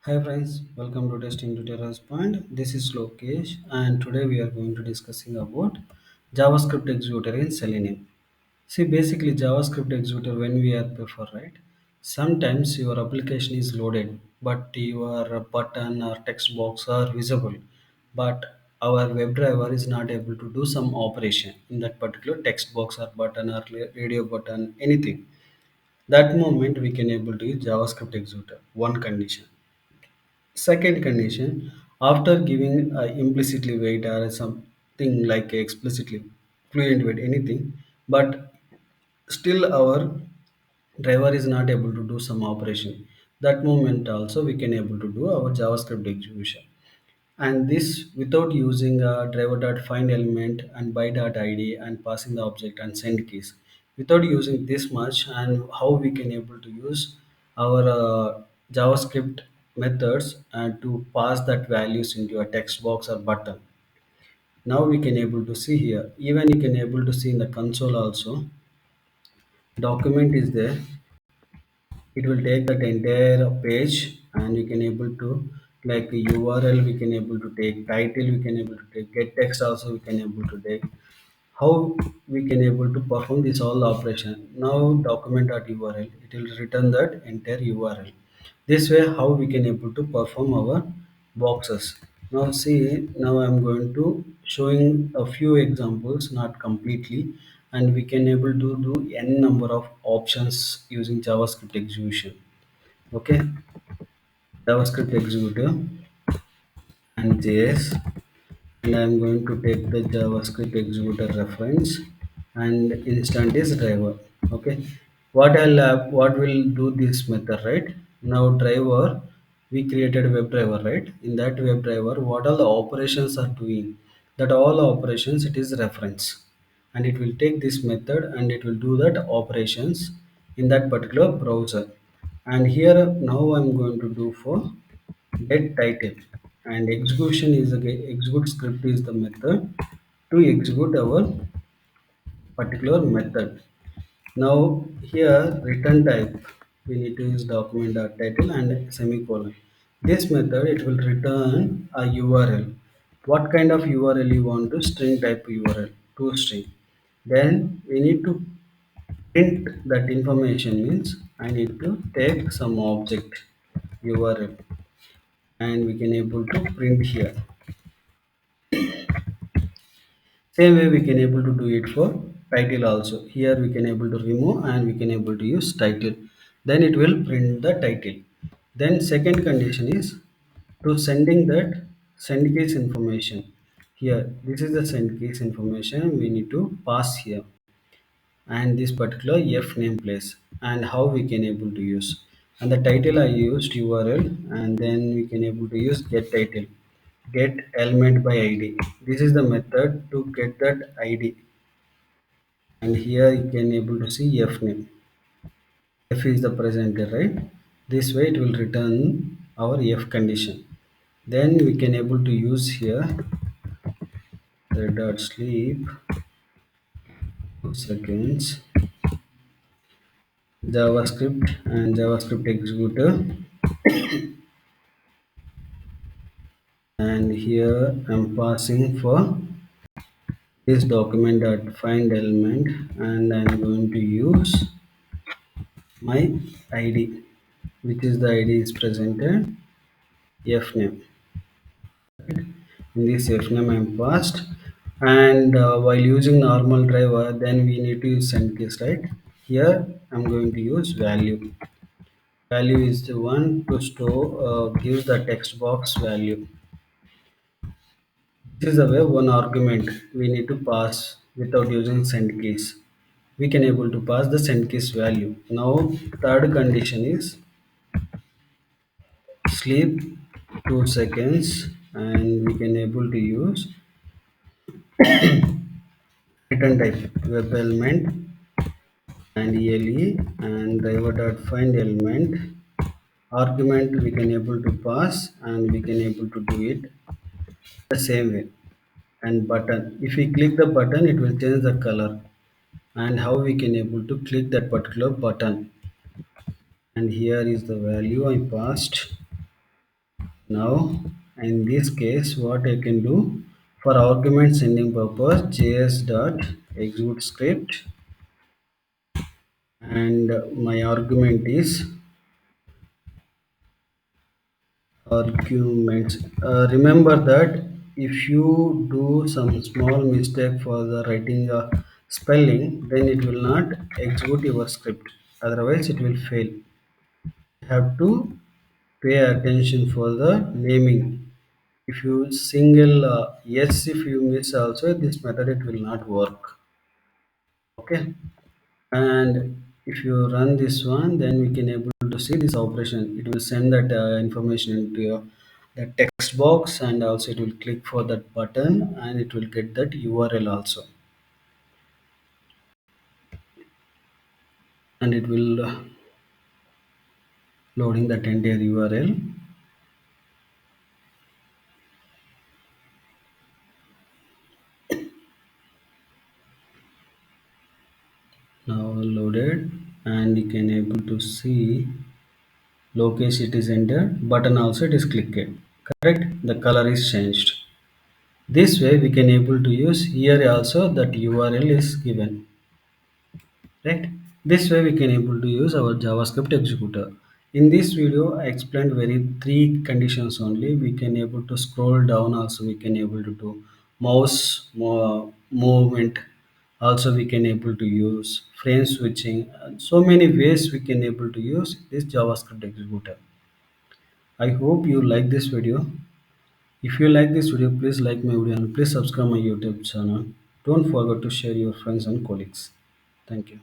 Hi friends, welcome to Testing Tutorials Point. This is Lokesh and today we are going to discussing about JavaScript executor in Selenium. See basically JavaScript executor when we are prefer right. Sometimes your application is loaded but your button or text box are visible but our WebDriver is not able to do some operation in that particular text box or button or radio button anything. That moment we can able to use JavaScript executor. One condition. Second condition, after giving implicitly weight or something like explicitly fluent weight, anything, but still our driver is not able to do some operation. That moment also we can able to do our JavaScript execution and this without using a driver.find element and by.id and passing the object and send keys without using this much and how we can able to use our javascript methods and to pass that values into a text box or button. Now we can able to see here, even you can able to see in the console also document is there. It will take that entire page and we can able to like url, we can able to take title, we can able to take get text also, we can able to take how we can able to perform this all operation. Now document.url, it will return that entire url. This way how we can able to perform our boxes. Now see, now I'm going to showing a few examples, not completely, and we can able to do n number of options using javascript execution. Okay, javascript executor and js, and I'm going to take the JavaScript executor reference and instant is driver. Okay, what will do this method, right? Now driver, we created a web driver, right? In that web driver what all the operations are doing, that all operations it is reference, and it will take this method and it will do that operations in that particular browser. And here now I'm going to do for get title, and execution is the execute script is the method to execute our particular method. Now here return type, we need to use document dot title and semicolon. This method it will return a url. What kind of url you want to, string type url to string. Then we need to print that information, means I need to take some object url and we can able to print here. Same way we can able to do it for title also. Here we can able to remove and we can able to use title. Then it will print the title. Then second condition is to sending that send keys information. Here this is the send keys information we need to pass here, and this particular f name place and how we can able to use. And the title I used url, and then we can able to use get title, get element by id. This is the method to get that id, and here you can able to see f name. F is the presenter, right? This way it will return our f condition. Then we can able to use here the dot sleep 2 seconds javascript and javascript executor. And here I'm passing for this document dot find element, and I'm going to use my id, which is the id is presented f name. In this f name I'm passed, and while using normal driver then we need to use send case, right? Here I'm going to use value. Value is the one to store gives the text box value. This is the way one argument we need to pass without using send keys. We can able to pass the send keys value. Now third condition is sleep 2 seconds, and we can able to use return type web element and ele and driver dot find element argument we can able to pass, and we can able to do it the same way. And button, if we click the button it will change the color, and how we can able to click that particular button. And here is the value I passed, Now, in this case, what I can do for argument sending purpose, js dot execute script, and my argument is arguments. Remember that if you do some small mistake for the writing spelling, then it will not execute your script. Otherwise, it will fail. You have to pay attention for the naming. If you single yes, if you miss also this method, it will not work. Okay, and if you run this one, then we can able to see this operation. It will send that information into your the text box, and also it will click for that button, and it will get that URL also, and it will loading that entire URL. Now loaded, and you can able to see location it is entered, button also it is clicked. Correct, the color is changed. This way we can able to use here also that URL is given, right? This way we can able to use our JavaScript executor. In this video I explained very three conditions only. We can able to scroll down, also we can able to do mouse movement, also we can able to use frame switching, and so many ways we can able to use this JavaScript executor. I hope you like this video. If you like this video, please like my video and please subscribe my YouTube channel. Don't forget to share your friends and colleagues. Thank you.